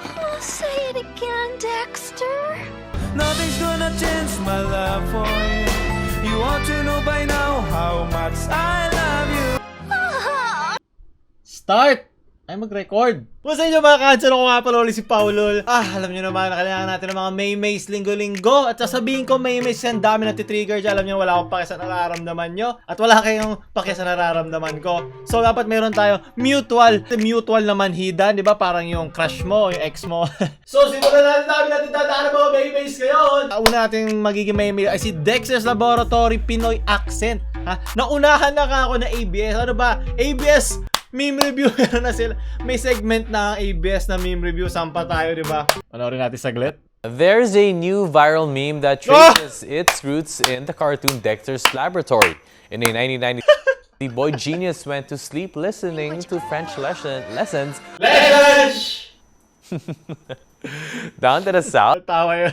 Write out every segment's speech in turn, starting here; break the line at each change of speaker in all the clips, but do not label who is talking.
Oh, say it again, Dexter.
Nothing's gonna change my love for you. You ought to know by now how much I love you.
Start! Ay, mag-record. Kung sa inyo mga kanser, ako nga pala ulit si Paulol. Alam nyo naman na kailangan natin ng mga Maymays linggo-linggo. At sasabihin ko Maymays yan, dami na titrigger dyan. Alam nyo, wala akong pake sa nararamdaman nyo. At wala kayong pake sa nararamdaman ko. So, dapat meron tayo mutual na manhidan. Di ba? Parang yung crush mo, yung ex mo. So, simulan natin dadaan ng mga Maymays ngayon. Una natin magiging Maymay ay si Dexter's Laboratory Pinoy Accent. Naunahan na ka ako na ABS. Ano ba? ABS meme review. Meron na sila. May segment na ABS na meme review. Sampa tayo, di ba? Panoorin natin saglit.
There's a new viral meme that traces its roots in the cartoon Dexter's Laboratory. In a 1990, the boy genius went to sleep listening to French lessons down to the south.
Tawa yun.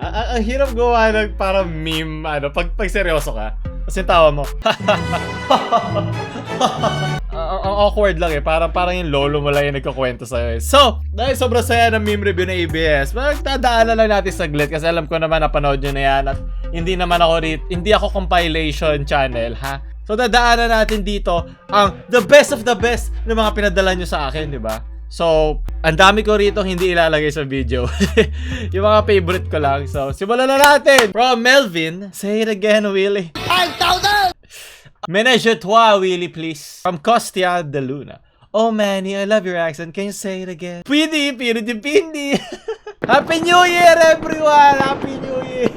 Ang hirap gawa ng parang meme, pag seryoso ka. Kasi tawa mo. Ang awkward lang parang yung lolo mo lang yung nagkukwento sa'yo So, dahil sobrang saya ng meme review na ABS, magdadaanan lang natin saglit kasi alam ko naman napanood nyo na yan at hindi naman ako hindi ako compilation channel, So, dadaanan natin dito ang the best of the best ng mga pinadala nyo sa akin, di ba? So, ang dami ko rito hindi ilalagay sa video. Yung mga favorite ko lang. So, simulan na natin! From Melvin, say it again, Willie. 5,000! Menage a trois, Willie, please. From Costia de Luna. Oh, Manny, I love your accent. Can you say it again? Pindi. Happy New Year, everyone! Happy New Year!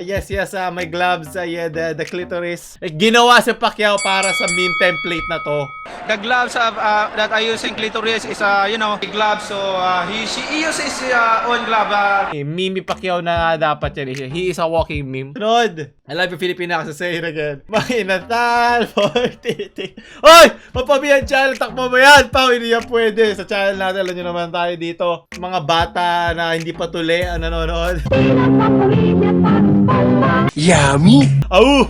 Yes, my gloves, the clitoris. Ginawa si Pacquiao para sa meme template na to.
The gloves that I use in clitoris is, the gloves. So, he uses his own glove.
Meme Pacquiao na dapat yan. He is a walking meme. Sunod! I love you, Filipina. Say it again. Makinasal for titik. Hoy! Mapabihan channel. Takbo mo yan. Pao, hindi yan pwede. Sa channel natin, alam nyo naman tayo dito. Mga bata na hindi patuli ang nanonood.
Yummy!
Au!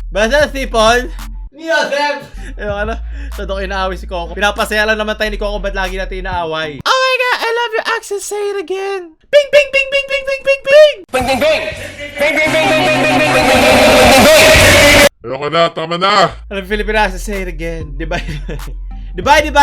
Basta sipon. Niyosef! Sa doon inaaway si Coco. Pinapasaya lang naman tayo ni Coco, ba't lagi natin inaaway? Oh my God, I love your accent, say it again. Ping, ping, ping, ping, ping, ping, ping, ping!
Bing, bing, bing! Bing, bing, bing, bing, bing, bing, bing, bing, bing! Ayoko na, tama na!
Alam, Filipinasa, say it again. Divided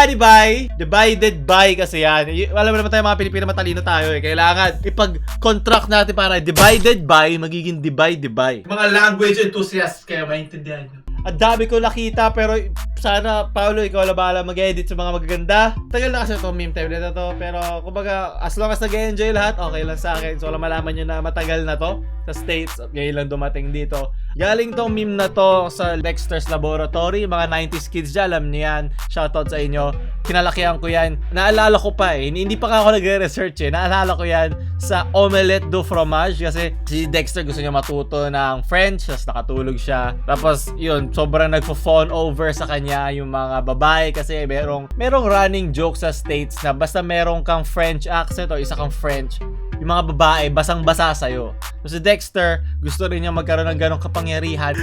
by kasi yan. Alam mo naman tayo mga Pilipino, matalino tayo Kailangan ipag-contract natin para divided by, magiging divide. Mga language enthusiasts kayo, maintindihan nyo. Ang dami ko nakita pero sana, Paolo, ikaw lang bahala mag-edit sa mga magaganda. Tagal na kasi itong meme template na to. Pero kumbaga, as long as nag-enjoy lahat, okay lang sa akin. So, wala malaman nyo na matagal na to sa States at ngayon lang dumating dito. Galing tong meme na to sa Dexter's Laboratory. Mga 90s kids dyan, alam niyo yan. Shoutout sa inyo. Kinalakihan ko yan. Naalala ko pa hindi pa ako nagre-research Naalala ko yan sa Omelette du Fromage kasi si Dexter gusto niya matuto ng French, tapos nakatulog siya. Tapos yun, sobrang nagfo-fawn over sa kanya yung mga babae kasi merong running joke sa States na basta merong kang French accent o isa kang French, yung mga babae basang-basa sa'yo. So si Dexter, gusto rin niya magkaroon ng ganong kapangyarihan.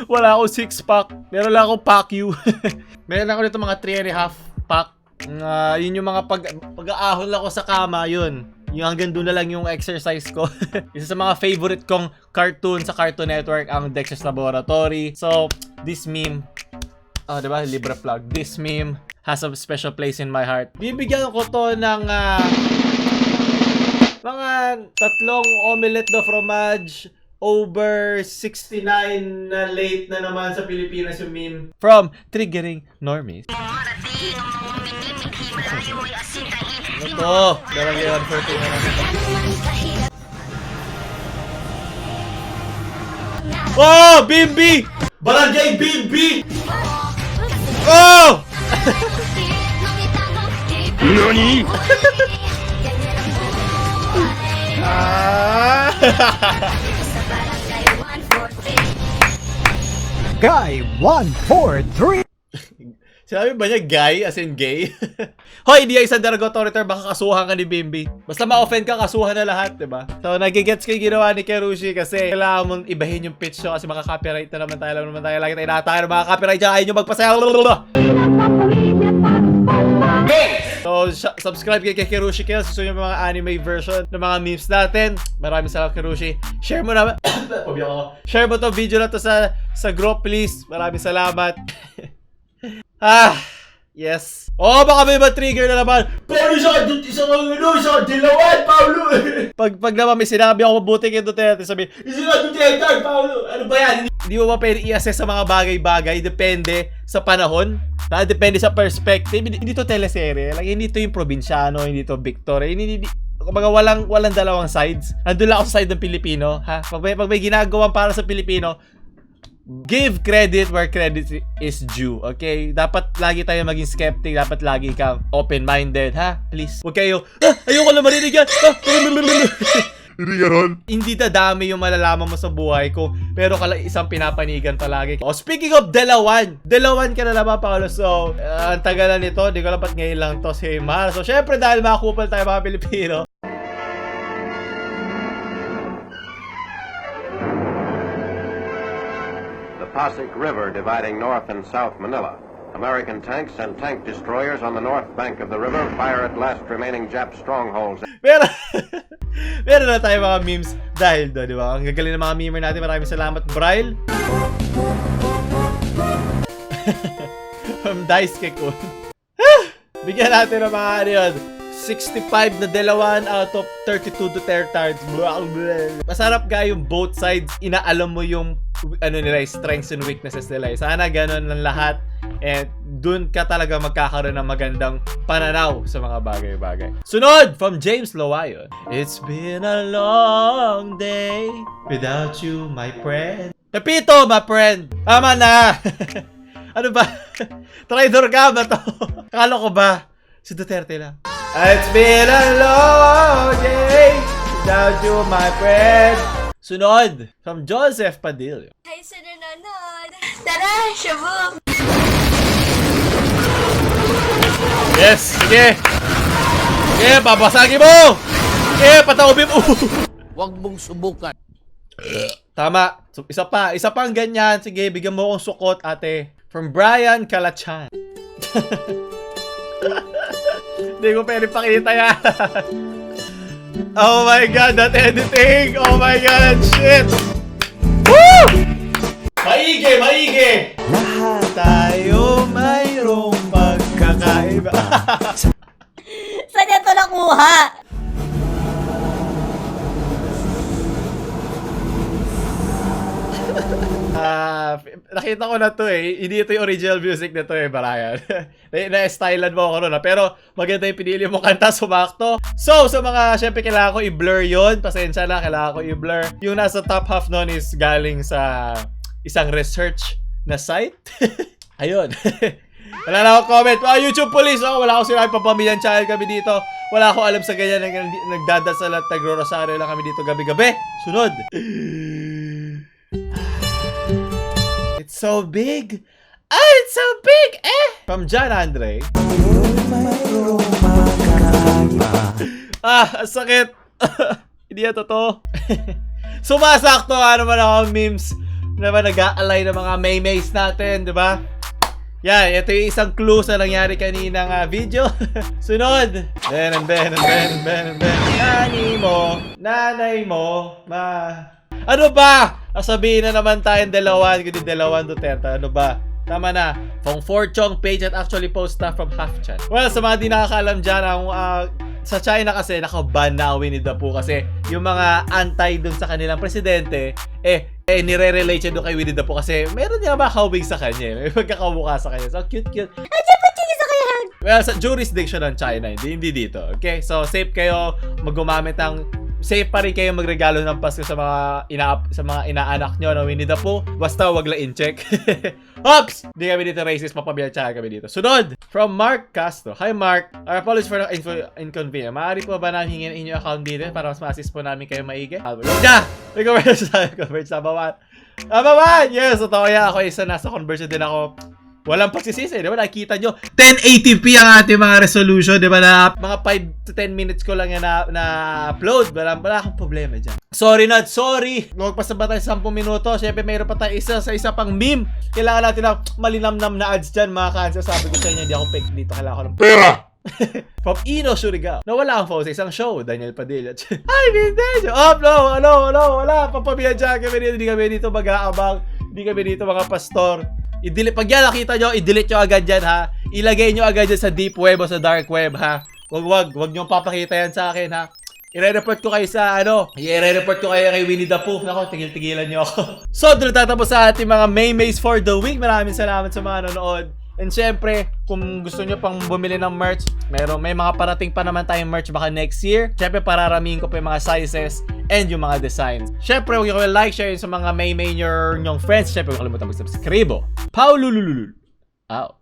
Wala akong 6-pack. Meron lang akong pack you. Meron ako dito mga 3.5 pack. Yun yung mga pag-aahon lang ko sa kama, yun. Yung hanggang doon na lang yung exercise ko. Isa sa mga favorite kong cartoon sa Cartoon Network, ang Dexter's Laboratory. So, this meme, diba? Libre plug. This meme has a special place in my heart. Bibigyan ko to ng mga 3 omelette de fromage over 69 na late na naman sa Pilipinas yung meme. From Triggering Normies. Ano to? Darang yun, 14 na naman. Oh! Bimbi! Barangay Bimbi! Oh!
NANI?!
Guy 143.
Sinabi ba niya guy as in gay? Hoy, hindi yan isang derogatory, baka kasuhan ka ni Bimbi. Basta ma-offend ka, kasuhan na lahat, diba? So, nagigets ko yung ginawa ni Kerushi kasi kailangan mong ibahin yung pitch nyo kasi maka-copyright na naman tayo. Lagi tayo nakataya ng mga copyright dyan. Ayaw nyo magpasaya. So, subscribe kay Kirushi Kills. Gusto nyo yung mga anime version ng mga memes natin. Maraming salamat, Kirushi. Share mo na. Share mo to video na to sa group, please. Maraming salamat. Yes. Oh, baka may ma-trigger na naman. Paulo, isang dilawan, Paulo. Pag naman may sinabi ako mabuti kay Duterte, sabi, isang Duterte, Paulo. Ano ba yan? Hindi mo ba pwede i-assess sa mga bagay-bagay? Depende sa panahon. Depende sa perspective. Hindi to teleserye. Like, hindi to yung probinsyano, hindi to Victor. Kumbaga walang dalawang sides. Nandun lang ako sa side ng Pilipino. Ha? Pag may ginagawa para sa Pilipino, give credit where credit is due, okay? Dapat lagi tayo maging skeptic, dapat lagi kang open-minded, ha? Please. Huwag kayo, ayoko na marinig yan. Hindi dadami yung malalaman mo sa buhay ko, pero isang pinapanigan palagi. Oh, speaking of dalawan ka na naman, Paolo. So, ang tagal na nito, di ko alam ba't ngayon lang to si Mar. So, syempre dahil mga kupal tayo mga Pilipino,
Pasig River dividing North and South Manila. American tanks and tank destroyers on the north bank of the river fire at last remaining Jap strongholds.
Meron na tayo mga memes dahil doon, di ba? Ang gagaling ng mga memer natin. Maraming salamat, Braille. From Daisuke Kun. Bigyan natin ng mga ano yun. 65 na dalawan out of 32 Dutertards. Masarap ga yung both sides. Inaalam mo yung nila, strengths and weaknesses nila. Sana ganun lang lahat. And dun ka talaga magkakaroon ng magandang pananaw sa mga bagay-bagay. Sunod, from James Lowayon. It's been a long day without you, my friend. Pepito, my friend. Tama na. Ano ba? Traitor ka ba to? Akala ko ba? Si Duterte lang. It's been a long day without you, my friend. Sunod, from Joseph Padilla.
Hi sa nanonood. Tara, shabog!
Yes, sige. Sige, babasagin mo. Sige, pataubin mo.
Huwag mong subukan.
Tama. So, isa pa ang ganyan. Sige, bigyan mo akong sukot, ate. From Brian Kalachan. Hindi ko pwede pakita yan. Oh my God, that editing! Oh my God, shit! Woo! Maigi! Lahat tayo mayroong pagkakaiba.
Saan niya ito nakuha?
Nakita ko na to eh. Hindi ito yung original music na to eh, Brian. Na-stylean mo ako nun. Pero maganda yung pinili mo kanta, sumakto. So, sa mga, syempre kailangan ko i-blur yun. Pasensya na, kailangan ko i-blur. Yung nasa top half nun is galing sa isang research na site. Ayun. Wala na akong comment. YouTube police, oh, wala akong sinabi, papamilyan channel kami dito. Wala akong alam sa ganyan. Nagdadasal at nagro-rosaryo lang kami dito gabi-gabi. Sunod. It's so big. It's so big. From John Andre. Sakit. Hindi yan totoo. Sumasakto nga naman ako memes na ba nag-aalay ng mga maymays natin, di ba? Yan, ito yung isang clue sa nangyari kaninang video. Sunod. Ben. Nanay mo, ano ba? Sabihin na naman tayong dalawan Duterte. Ano ba? Tama na. From 4Chong page at actually post stuff from Half Chat. Well, sa mga di nakakaalam dyan, sa China kasi nakaban na Winnie the Pooh kasi yung mga anti dun sa kanilang presidente, nire-relate siya dun kay Winnie the Pooh kasi meron niya makakawig sa kanya. May pagkakabuka sa kanya. So, cute. Well, sa jurisdiction ng China, hindi dito. Okay? So, safe kayo maggumamit ng safe pa rin kayo magregalo ng Pasko sa mga inaanak nyo na Winnie the Pooh. Basta wag lang in-check. Hops! Hindi kami dito racist, mapabiyatsaya kami dito. Sunod! From Mark Castro. Hi Mark. Our apologies for the inconvenience. Maaari po ba namin hingin inyong account dito para mas ma-assist po namin kayo maigi? Converge sa bawan. Bawan! Yes, totoo yan. Ako isa nasa conversion din ako. Walang pagsisisi, di ba? Nakikita nyo, 1080p ang ating mga resolution, di ba? Na mga 5 to 10 minutes ko lang yan na-upload. Wala akong problema dyan. Sorry. Magpasa ba tayo 10 minuto? Siyempre, mayroon pa tayo isa pang meme. Kailangan natin na malinamnam na ads dyan, mga kansa. Sabi ko sa inyo, hindi ako fake dito. Kailangan ko ng pera. From Ino Surigao. Nawala ang phone sa isang show. Daniel Padilla. Ay, vintage! Oh, no, wala. Papabiadyan kami dito. Hindi kami dito mag-aabang. Hindi kami dito mga pastor. Pag yan nakita nyo, i-delete nyo agad yan, ha? Ilagay nyo agad yan sa deep web o sa dark web, ha? Wag nyo papakita yan sa akin, ha? I-report ko kayo sa i-report ko kayo kay Winnie the Pooh. Nako, tigil-tigilan nyo ako. So, doon tatapos sa ating mga Maymays for the week. Maraming salamat sa mga nanonood. And syempre, kung gusto nyo pang bumili ng merch, may mga parating pa naman tayong merch baka next year. Syempre, pararamihin ko pa yung mga sizes and yung mga designs. Syempre, huwag nyo kayo like, share yun sa mga Maymay nyong friends. Syempre, huwag kalimutan mag-subscribe. Paulululul. Out.